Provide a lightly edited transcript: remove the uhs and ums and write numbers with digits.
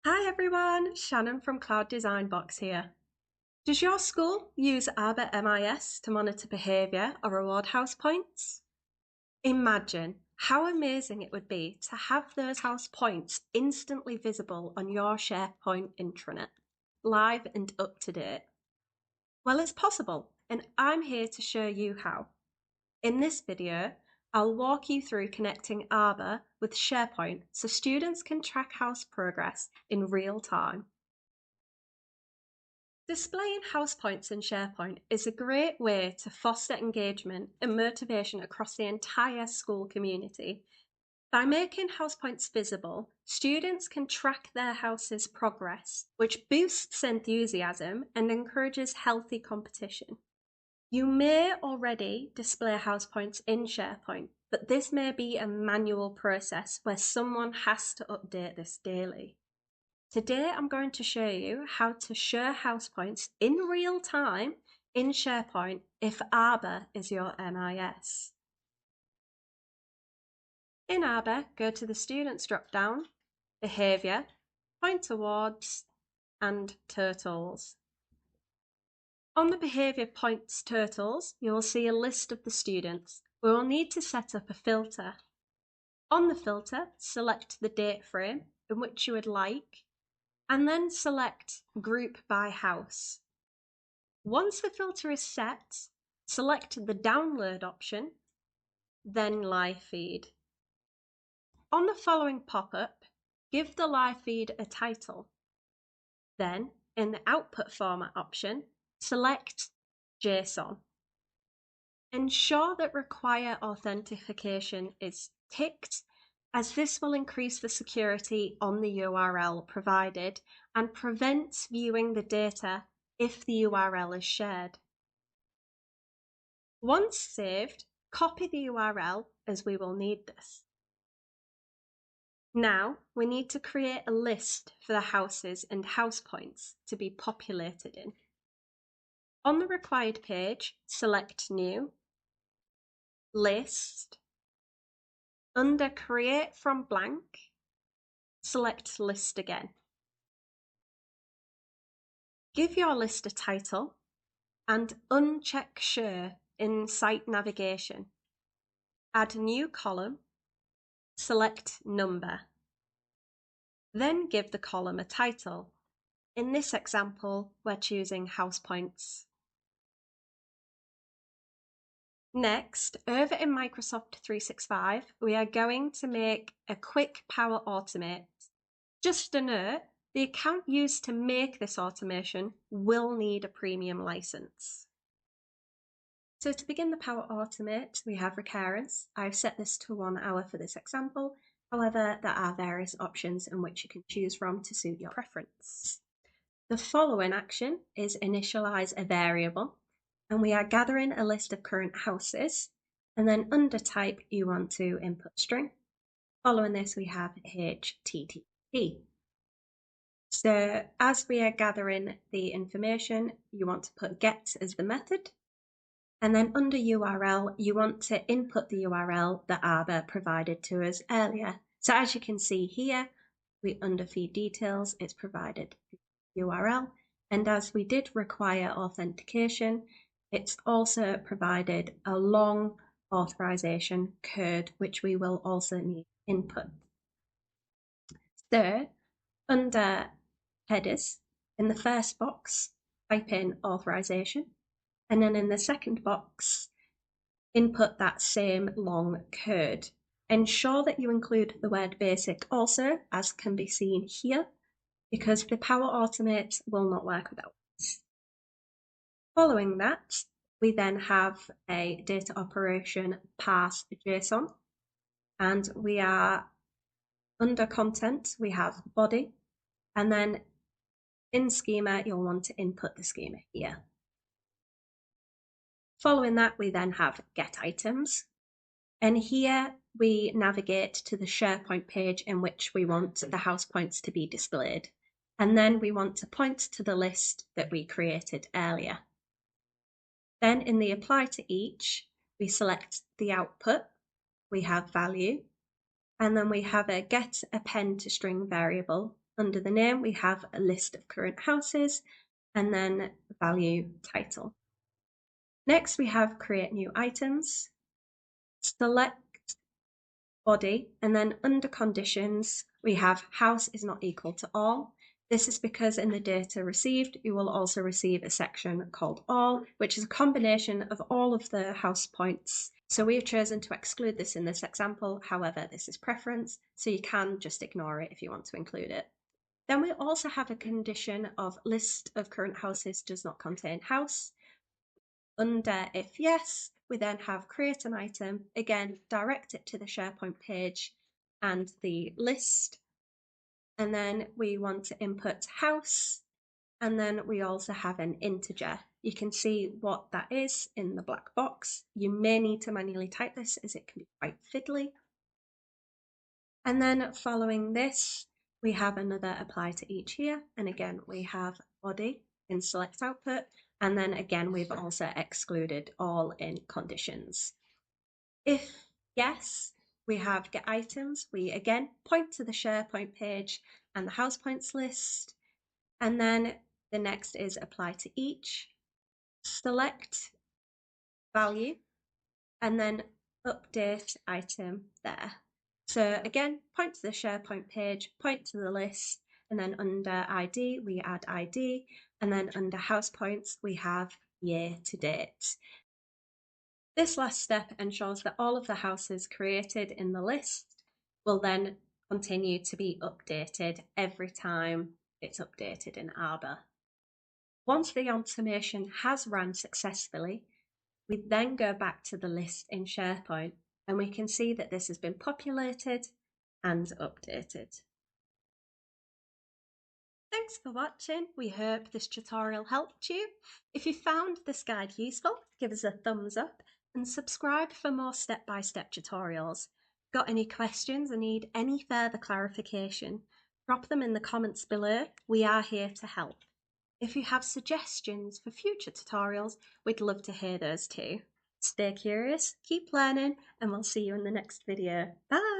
Hi everyone, Shannon from Cloud Design Box here. Does your school use Arbor MIS to monitor behaviour or reward house points? Imagine how amazing it would be to have those house points instantly visible on your SharePoint intranet, live and up to date. Well, it's possible, and I'm here to show you how. In this video, I'll walk you through connecting Arbor with SharePoint so students can track house progress in real time. Displaying house points in SharePoint is a great way to foster engagement and motivation across the entire school community. By making house points visible, students can track their house's progress, which boosts enthusiasm and encourages healthy competition. You may already display house points in SharePoint, but this may be a manual process where someone has to update this daily. Today I'm going to show you how to share house points in real time in SharePoint if Arbor is your MIS. In Arbor, go to the Students drop-down, Behaviour, Point Awards, and Totals. On the Behaviour Points Totals, you will see a list of the students. We will need to set up a filter. On the filter, select the date frame in which you would like, and then select Group by House. Once the filter is set, select the Download option, then Live Feed. On the following pop-up, give the live feed a title. Then, in the Output Format option, select JSON. Ensure that Require Authentication is ticked, as this will increase the security on the URL provided and prevents viewing the data if the URL is shared. Once saved, copy the URL as we will need this. Now we need to create a list for the houses and house points to be populated in. On the required page, select New, List. Under Create from Blank, select List again. Give your list a title and uncheck Share in Site Navigation. Add a new column, select Number. Then give the column a title. In this example, we're choosing house points. Next, over in Microsoft 365, we are going to make a quick Power Automate. Just a note, the account used to make this automation will need a premium license. So to begin the Power Automate, we have recurrence. I've set this to 1 hour for this example. However, there are various options in which you can choose from to suit your preference. The following action is initialize a variable, and we are gathering a list of current houses, and then under type you want to input string. Following this we have HTTP. So as we are gathering the information, you want to put get as the method, and then under URL you want to input the URL that Arbor provided to us earlier. So as you can see here, under feed details it's provided URL, and as we did require authentication, it's also provided a long authorization code which we will also need input. So under headers, in the first box type in authorization, and then in the second box input that same long code. Ensure that you include the word basic also, as can be seen here, because the Power Automate will not work without this. Following that, we then have a data operation parse JSON, and we are under content, we have body, and then in schema, you'll want to input the schema here. Following that, we then have get items, and here we navigate to the SharePoint page in which we want the house points to be displayed. And then we want to point to the list that we created earlier. Then in the apply to each, we select the output, we have value, and then we have a get append to string variable under the name, we have a list of current houses and then value title. Next, we have create new items, select body, and then under conditions, we have house is not equal to all. This is because in the data received, you will also receive a section called all, which is a combination of all of the house points. So we have chosen to exclude this in this example. However, this is preference, so you can just ignore it if you want to include it. Then we also have a condition of list of current houses does not contain house. Under if yes, we then have create an item, again, direct it to the SharePoint page and the list. And then we want to input house. And then we also have an integer. You can see what that is in the black box. You may need to manually type this as it can be quite fiddly. And then following this, we have another apply to each here. And again, we have body in select output. And then again, we've also excluded all in conditions. If yes, we have get items. We again point to the SharePoint page and the house points list. And then the next is apply to each, select value, and then update item there. So again, point to the SharePoint page, point to the list, and then under ID, we add ID, and then under house points, we have year to date. This last step ensures that all of the houses created in the list will then continue to be updated every time it's updated in Arbor. Once the automation has run successfully, we then go back to the list in SharePoint and we can see that this has been populated and updated. Thanks for watching. We hope this tutorial helped you. If you found this guide useful, give us a thumbs up and subscribe for more step-by-step tutorials. Got any questions or need any further clarification? Drop them in the comments below. We are here to help. If you have suggestions for future tutorials, we'd love to hear those too. Stay curious, keep learning, and we'll see you in the next video. Bye!